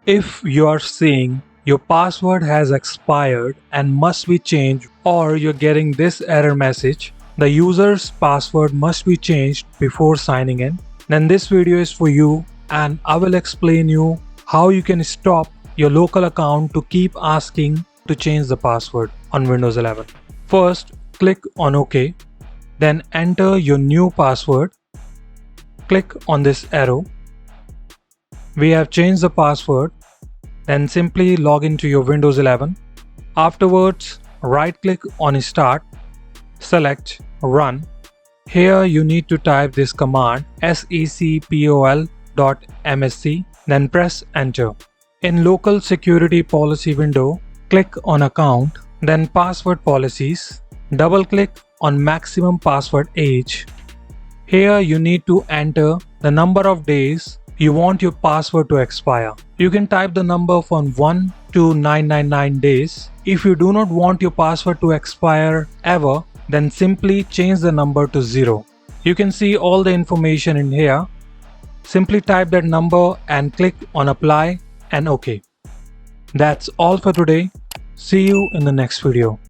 If you are seeing your password has expired and must be changed, or you're getting this error message, the user's password must be changed before signing in, then this video is for you and I will explain you how you can stop your local account to keep asking to change the password on Windows 11. First, click on OK, then enter your new password. Click on this arrow. We have changed the password. Then simply log into your Windows 11. Afterwards, right-click on Start, select Run. Here you need to type this command secpol.msc, then press Enter. In Local Security Policy window, click on Account, then Password Policies. Double-click on Maximum Password Age. Here you need to enter the number of days you want your password to expire. You can type the number from 1 to 999 days. If you do not want your password to expire ever, then simply change the number to 0. You can see all the information in here. Simply type that number and click on Apply and OK. That's all for today. See you in the next video.